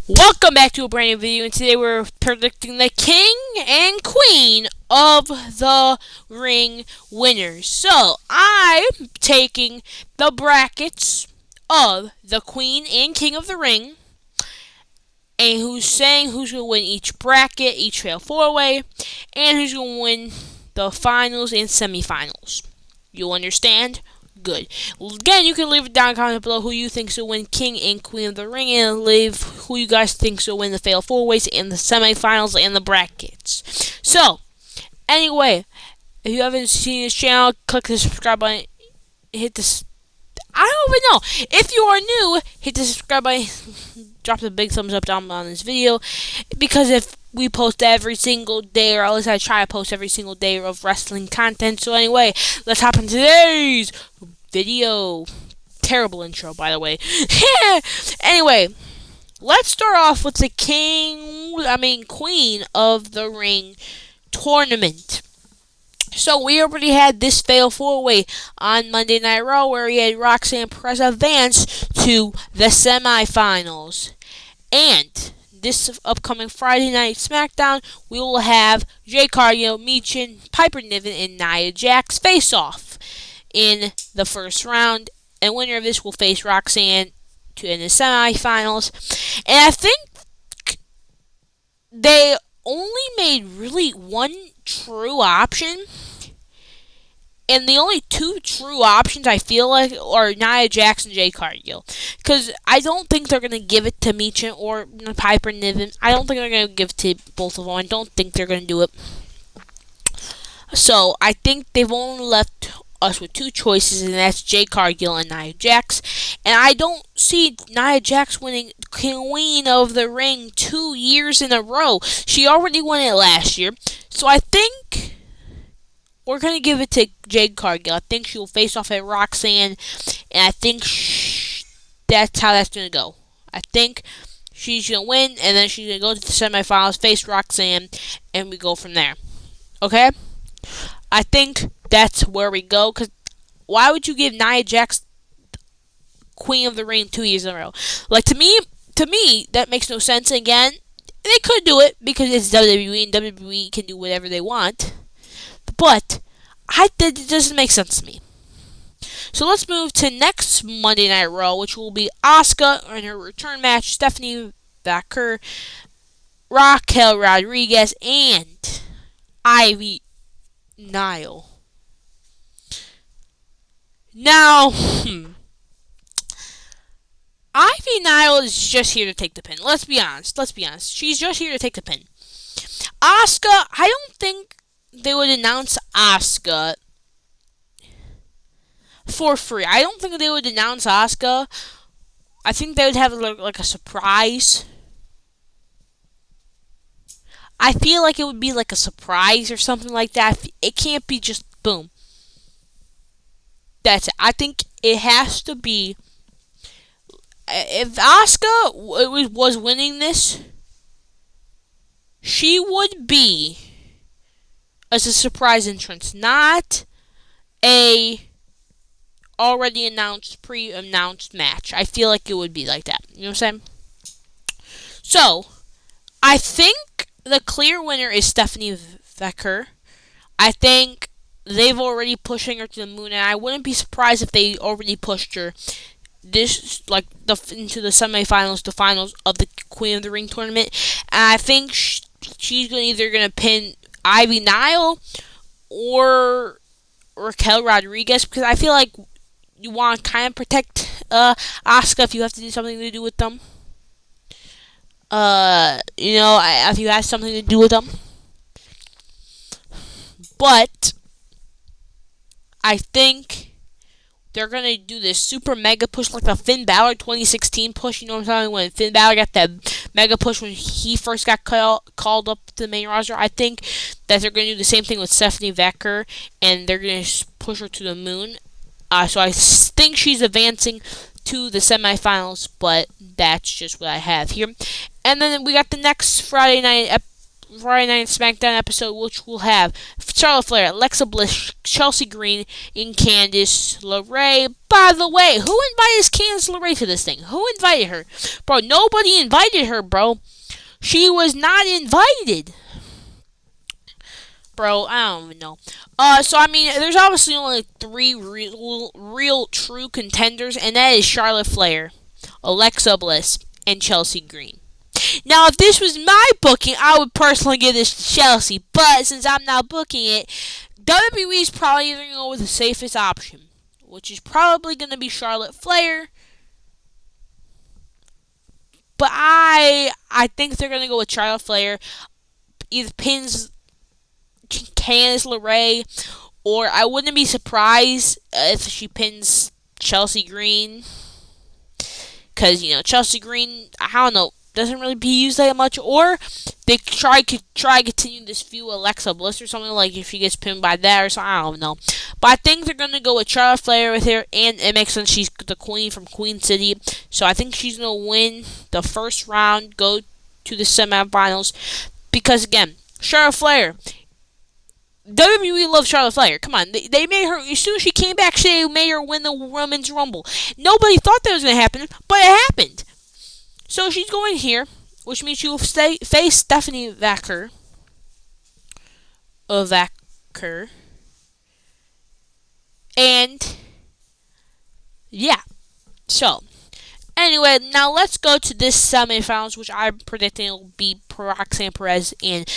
Welcome back to a brand new video, and today we're predicting the King and Queen of the Ring winners. So, I'm taking the brackets of the Queen and King of the Ring, and who's saying who's going to win each bracket, each fatal four-way, and who's going to win the finals and semifinals. You understand? Good. Again, you can leave it down in the comments below who you think will win King and Queen of the Ring, and leave who you guys think will win the Fatal Four Ways and the semifinals and the brackets. So, anyway, if you haven't seen this channel, click the subscribe button. Hit this. I don't even know. If you are new, hit the subscribe button. Drop the big thumbs up down on this video, because if we post every single day, or at least I try to post every single day of wrestling content. So anyway, let's hop into today's video. Terrible intro, by the way. Anyway, let's start off with the Queen of the Ring tournament. So we already had this fatal four-way on Monday Night Raw, where we had Roxanne Perez advance to the semifinals. And this upcoming Friday Night SmackDown, we will have Jade Cargill, Michin, Piper Niven, and Nia Jax face off in the first round. And winner of this will face Roxanne in the semifinals. And I think they only made really one true option. And the only two true options I feel like are Nia Jax and Jade Cargill. Because I don't think they're going to give it to Michin or Piper Niven. I don't think they're going to give it to both of them. I don't think they're going to do it. So I think they've only left us with two choices, and that's Jade Cargill and Nia Jax. And I don't see Nia Jax winning Queen of the Ring 2 years in a row. She already won it last year. So I think we're going to give it to Jade Cargill. I think she'll face off at Roxanne, and I think that's how that's going to go. I think she's going to win, and then she's going to go to the semifinals, face Roxanne, and we go from there. Okay? I think that's where we go, because why would you give Nia Jax Queen of the Ring 2 years in a row? Like, to me, that makes no sense. Again, they could do it because it's WWE, and WWE can do whatever they want. But it doesn't make sense to me. So let's move to next Monday Night Raw, which will be Asuka in her return match, Stephanie Vaquer, Raquel Rodriguez, and Ivy Nile. Now, Ivy Nile is just here to take the pin. Let's be honest. She's just here to take the pin. Asuka, I don't think they would announce Asuka for free. I don't think they would announce Asuka. I think they would have like a surprise. I feel like it would be like a surprise or something like that. It can't be just boom. That's it. I think it has to be. If Asuka was winning this, she would be as a surprise entrance, not a already announced, pre-announced match. I feel like it would be like that. You know what I'm saying? So, I think the clear winner is Stephanie Vaquer. I think they've already pushing her to the moon, and I wouldn't be surprised if they already pushed her into the semifinals, the finals of the Queen of the Ring tournament. And I think she's either gonna pin Ivy Nile or Raquel Rodriguez, because I feel like you want to kind of protect Asuka if you have to do something to do with them. If you have something to do with them. But I think they're going to do this super mega push like the Finn Balor 2016 push. You know what I'm talking about? When Finn Balor got that mega push when he first got called up to the main roster. I think that they're going to do the same thing with Stephanie Vaquer, and they're going to push her to the moon. So I think she's advancing to the semifinals, but that's just what I have here. And then we got the next Friday night Friday Night SmackDown episode, which will have Charlotte Flair, Alexa Bliss, Chelsea Green, and Candice LeRae. By the way, who invited Candice LeRae to this thing? Who invited her? Bro, nobody invited her, bro. She was not invited. Bro, I don't even know. So I mean, there's obviously only three real true contenders, and that is Charlotte Flair, Alexa Bliss, and Chelsea Green. Now, if this was my booking, I would personally give this to Chelsea, but since I'm not booking it, WWE is probably going to go with the safest option, which is probably going to be Charlotte Flair. But I think they're going to go with Charlotte Flair. Either pins Candice LeRae, or I wouldn't be surprised if she pins Chelsea Green. Because, Chelsea Green, I don't know, doesn't really be used that much. Or they try continue this feud with Alexa Bliss or something, like if she gets pinned by that or something, I don't know. But I think they're going to go with Charlotte Flair with her, and it makes sense, she's the queen from Queen City. So I think she's going to win the first round, go to the semifinals. Because, again, Charlotte Flair, WWE loves Charlotte Flair. Come on, they made her, as soon as she came back, they made her win the Women's Rumble. Nobody thought that was going to happen, but it happened. So she's going here, which means she will face Stephanie Vaquer. And, yeah. So, anyway, now let's go to this semifinals, which I'm predicting will be Roxanne Perez and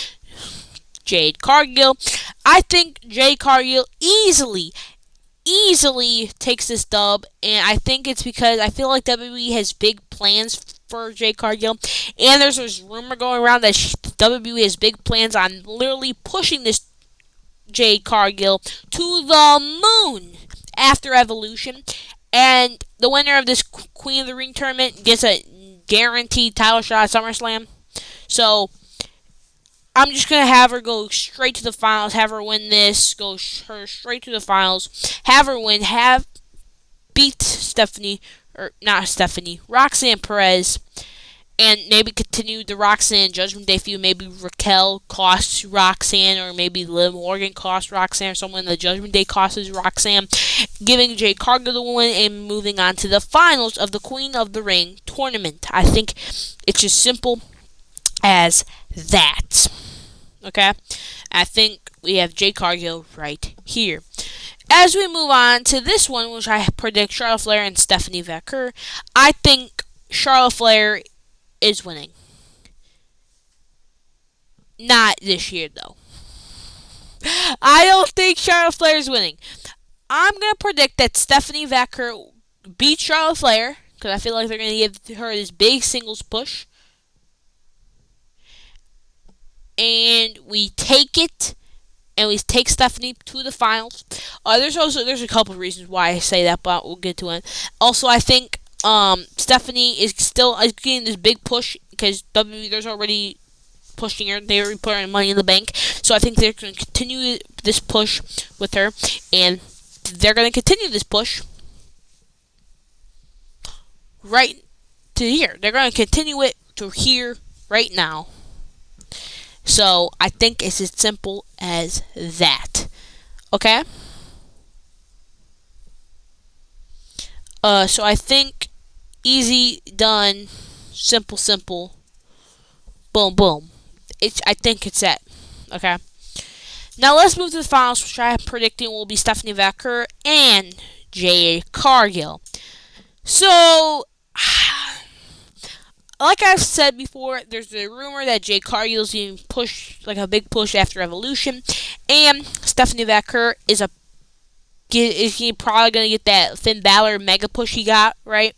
Jade Cargill. I think Jade Cargill easily takes this dub, and I think it's because I feel like WWE has big plans for Jade Cargill, and there's this rumor going around that WWE has big plans on literally pushing this Jade Cargill to the moon after Evolution, and the winner of this Queen of the Ring tournament gets a guaranteed title shot at SummerSlam. So I'm just going to have her go straight to the finals, have her win this, go her straight to the finals, have her win, beat Roxanne Perez, and maybe continue the Roxanne Judgment Day feud. Maybe Raquel costs Roxanne, or maybe Liv Morgan costs Roxanne, or someone in the Judgment Day costs Roxanne, giving Jade Cargill the win and moving on to the finals of the Queen of the Ring tournament. I think it's as simple as that. Okay? I think we have Jade Cargill right here. As we move on to this one, which I predict Charlotte Flair and Stephanie Vaquer, I think Charlotte Flair is winning. Not this year, though. I don't think Charlotte Flair is winning. I'm going to predict that Stephanie Vaquer beats Charlotte Flair, because I feel like they're going to give her this big singles push. And we take it, and we take Stephanie to the finals. There's a couple of reasons why I say that, but we'll get to it. Also, I think Stephanie is still getting this big push because there's already pushing her. They already put her in Money in the Bank, so I think they're going to continue this push with her, and they're going to continue this push right to here. They're going to continue it to here right now. So, I think it's as simple as that. Okay? So I think easy, done, simple, boom, boom. I think it's that. Okay? Now, let's move to the finals, which I'm predicting will be Stephanie Vaquer and Jade Cargill. So, like I've said before, there's a rumor that Jade Cargill is being pushed, like a big push after Evolution, and Stephanie Vaquer is he probably going to get that Finn Balor mega push he got, right?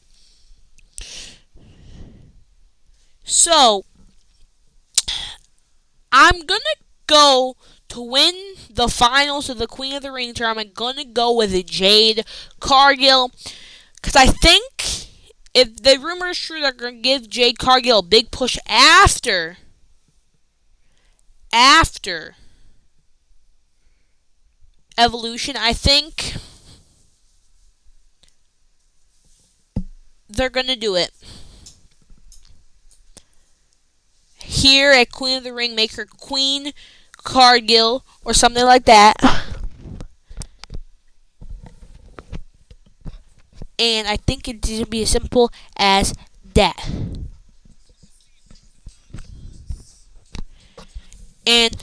So, I'm going to go to win the finals of the Queen of the Ring tournament. I'm going to go with Jade Cargill, because I think if the rumor is true, they're going to give Jade Cargill a big push after Evolution. I think they're going to do it here at Queen of the Ring, make her Queen Cargill or something like that. And I think it's going to be as simple as that. And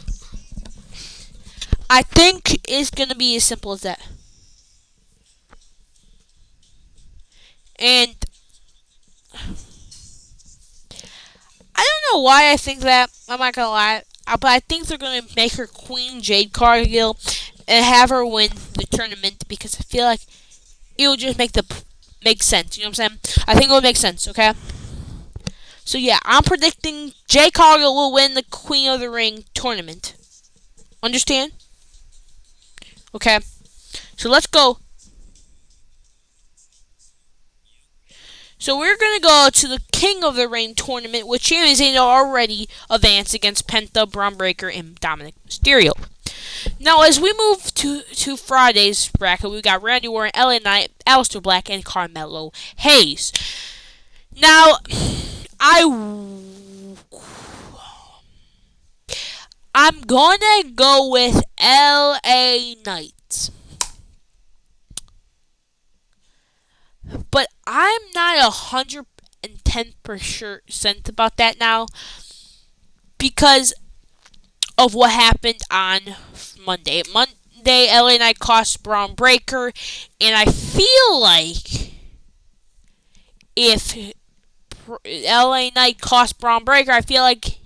I think it's going to be as simple as that. And I don't know why I think that. I'm not going to lie. But I think they're going to make her Queen Jade Cargill and have her win the tournament because I feel like it will just make sense. You know what I'm saying? I think it will make sense, okay? So yeah, I'm predicting Jade Cargill will win the Queen of the Ring tournament. Understand? Okay. So let's go. So we're going to go to the King of the Ring tournament, which Sami Zayn already advanced against Penta, Braun Breaker, and Dominic Mysterio. Now, as we move to Friday's bracket, we got Randy Orton, LA Knight, Aleister Black, and Carmelo Hayes. Now, I'm gonna go with LA Knight. But I'm not 110% about that now because of what happened on Monday. Monday, LA Knight cost Braun Breaker, and I feel like if LA Knight cost Braun Breaker, I feel like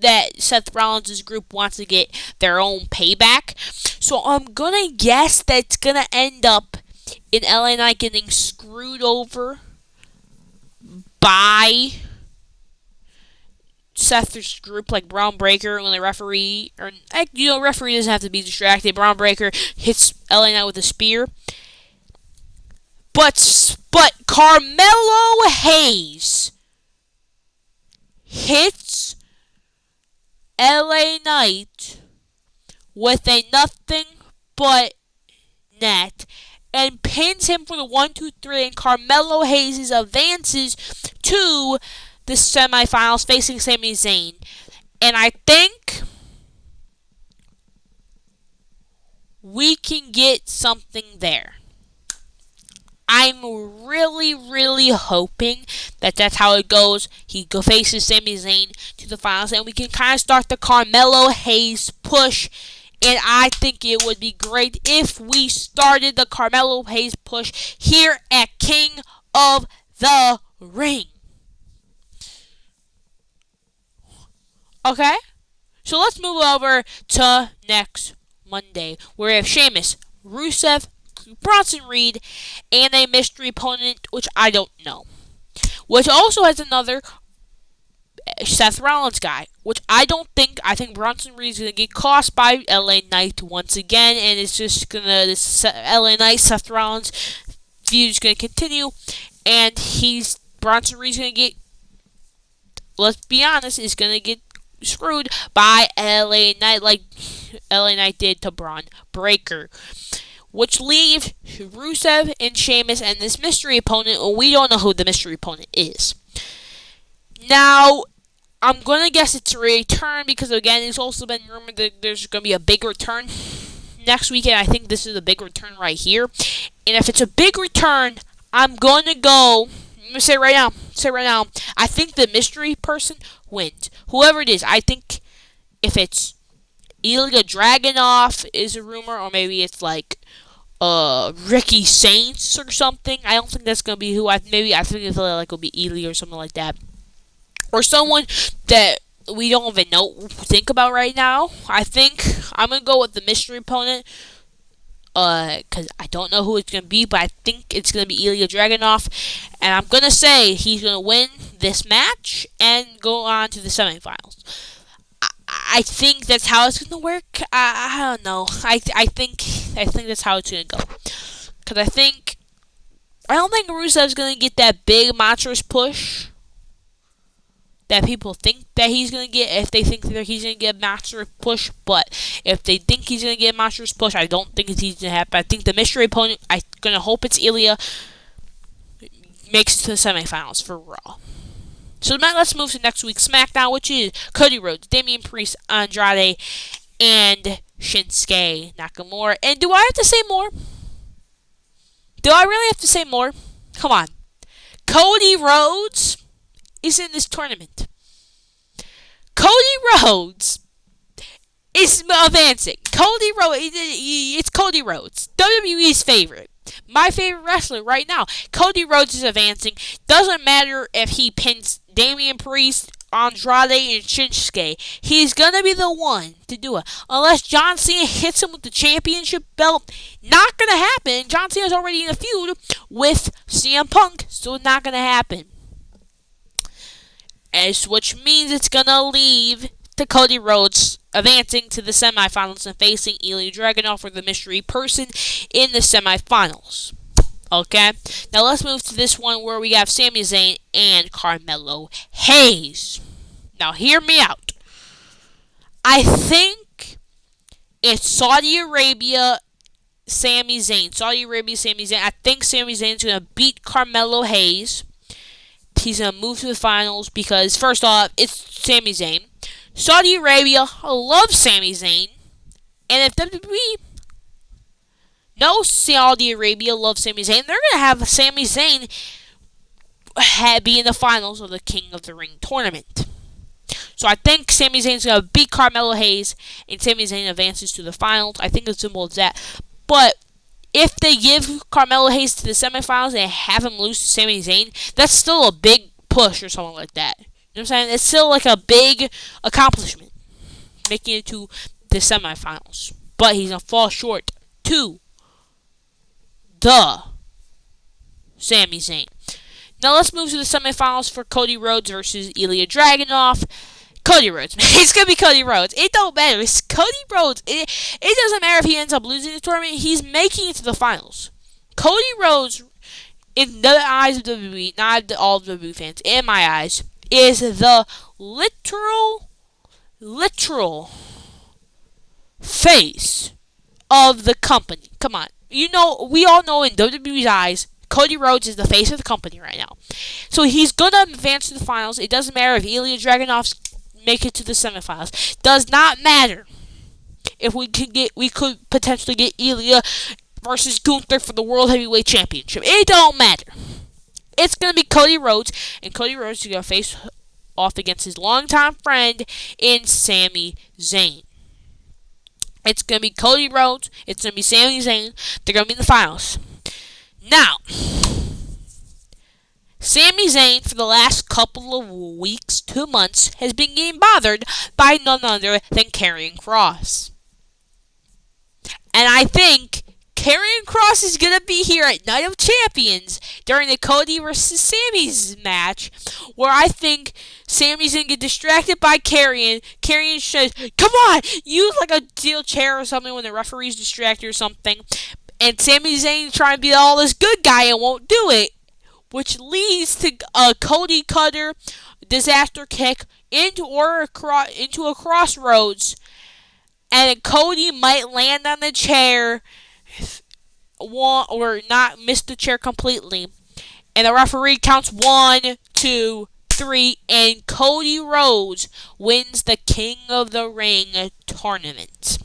that Seth Rollins' group wants to get their own payback. So I'm gonna guess that it's gonna end up in LA Knight getting screwed over by Seth's group, like Braun Breaker, when the referee, referee doesn't have to be distracted. Braun Breaker hits LA Knight with a spear. But Carmelo Hayes hits LA Knight with a nothing but net and pins him for the 1-2-3, and Carmelo Hayes advances to the semifinals facing Sami Zayn. And I think we can get something there. I'm really, really hoping that that's how it goes. He faces Sami Zayn to the finals, and we can kind of start the Carmelo Hayes push. And I think it would be great if we started the Carmelo Hayes push here at King of the Ring. Okay? So let's move over to next Monday, where we have Sheamus, Rusev, Bronson Reed, and a mystery opponent, which I don't know. Which also has another Seth Rollins guy, which I think Bronson Reed is going to get cost by LA Knight once again, and it's just going to, this LA Knight, Seth Rollins feud is going to continue, and Bronson Reed's going to get, let's be honest, is going to get screwed by LA Knight like LA Knight did to Braun Breaker. Which leaves Rusev and Sheamus and this mystery opponent. Well, we don't know who the mystery opponent is. Now, I'm going to guess it's a return because, again, it's also been rumored that there's going to be a big return next weekend. I think this is a big return right here. And if it's a big return, I'm going to go, I'm going to say it right now, I think the mystery person wins. Whoever it is, I think if it's Ilya Dragunov is a rumor, or maybe it's like Ricky Saints or something. I don't think that's gonna be who. I think it's like it'll be Ilya or something like that, or someone that we don't even think about right now. I think I'm gonna go with the mystery opponent, because I don't know who it's gonna be, but I think it's gonna be Ilya Dragunov, and I'm gonna say he's gonna win this match and go on to the semifinals. I think that's how it's gonna work. I don't know. I think that's how it's gonna go. Cause I don't think Rusev's gonna get that big monstrous push that people think that he's gonna get. If they think that he's gonna get a monstrous push, but if they think he's gonna get a monstrous push, I don't think it's gonna happen. I think the mystery opponent, I'm gonna hope it's Ilya, makes it to the semifinals for Raw. So now let's move to next week's SmackDown, which is Cody Rhodes, Damian Priest, Andrade, and Shinsuke Nakamura. And do I have to say more? Do I really have to say more? Come on. Cody Rhodes is in this tournament. Cody Rhodes is advancing. Cody Rhodes, it's Cody Rhodes, WWE's favorite. My favorite wrestler right now. Cody Rhodes is advancing. Doesn't matter if he pins Damian Priest, Andrade, and Shinsuke. He's going to be the one to do it. Unless John Cena hits him with the championship belt. Not going to happen. John Cena's already in a feud with CM Punk. So it's not going to happen. Which means it's going to leave to Cody Rhodes advancing to the semifinals and facing Ilya Dragunov for the mystery person in the semifinals. Okay? Now let's move to this one where we have Sami Zayn and Carmelo Hayes. Now hear me out. I think it's Saudi Arabia, Sami Zayn. Saudi Arabia, Sami Zayn. I think Sami Zayn's going to beat Carmelo Hayes. He's going to move to the finals because, first off, it's Sami Zayn. Saudi Arabia loves Sami Zayn. And if WWE knows Saudi Arabia loves Sami Zayn, they're going to have Sami Zayn be in the finals of the King of the Ring tournament. So I think Sami Zayn's going to beat Carmelo Hayes, and Sami Zayn advances to the finals. I think it's simple as that. But if they give Carmelo Hayes to the semifinals and have him lose to Sami Zayn, that's still a big push or something like that. You know what I'm saying? It's still like a big accomplishment, making it to the semifinals. But he's going to fall short to the Sami Zayn. Now let's move to the semifinals for Cody Rhodes versus Ilya Dragunov. Cody Rhodes, man. It's going to be Cody Rhodes. It don't matter. It's Cody Rhodes. It doesn't matter if he ends up losing the tournament. He's making it to the finals. Cody Rhodes, in the eyes of WWE, not all of WWE fans, in my eyes, is the literal face of the company. Come on. You know, we all know in WWE's eyes, Cody Rhodes is the face of the company right now. So he's going to advance to the finals. It doesn't matter if Ilya Dragunov make it to the semifinals. Does not matter if we could potentially get Ilya versus Gunther for the World Heavyweight Championship. It don't matter. It's going to be Cody Rhodes, and Cody Rhodes is going to face off against his longtime friend in Sami Zayn. It's going to be Cody Rhodes. It's going to be Sami Zayn. They're going to be in the finals. Now, Sami Zayn, for the last couple of weeks, 2 months, has been getting bothered by none other than Karrion Kross. And I think Karrion Kross is going to be here at Night of Champions during the Cody versus Sami's match, where I think Sami's going to get distracted by Karrion. Karrion says, come on, use like a steel chair or something when the referee's distracted or something. And Sami Zayn trying to be all this good guy and won't do it, which leads to a Cody Cutter disaster kick into a crossroads, and Cody might land on the chair or not miss the chair completely, and the referee counts 1, 2, 3, and Cody Rhodes wins the King of the Ring tournament.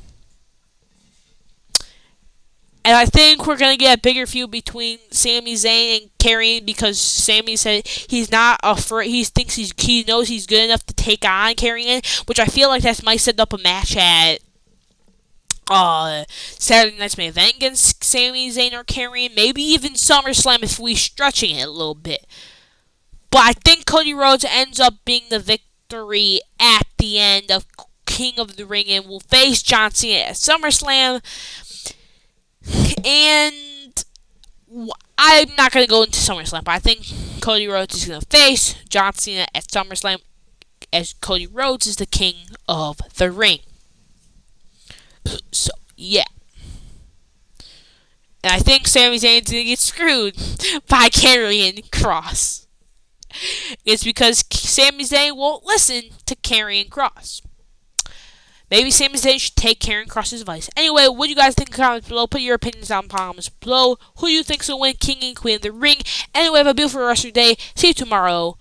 And I think we're going to get a bigger feud between Sami Zayn and Karrion, because Sami said he's not afraid. He knows he's good enough to take on Karrion, which I feel like that might set up a match at Saturday Night's Main Event against Sami Zayn or Karrion. Maybe even SummerSlam if we're stretching it a little bit. But I think Cody Rhodes ends up being the victory at the end of King of the Ring and will face John Cena at SummerSlam. And I'm not going to go into SummerSlam, but I think Cody Rhodes is going to face John Cena at SummerSlam, as Cody Rhodes is the King of the Ring. So, yeah. And I think Sami Zayn's going to get screwed by Karrion Kross. It's because Sami Zayn won't listen to Karrion Kross. Maybe Sami Zayn should take Karrion Kross's advice. Anyway, what do you guys think in the comments below? Put your opinions down in the comments below. Who do you think will win King and Queen of the Ring? Anyway, have a beautiful rest of your day. See you tomorrow.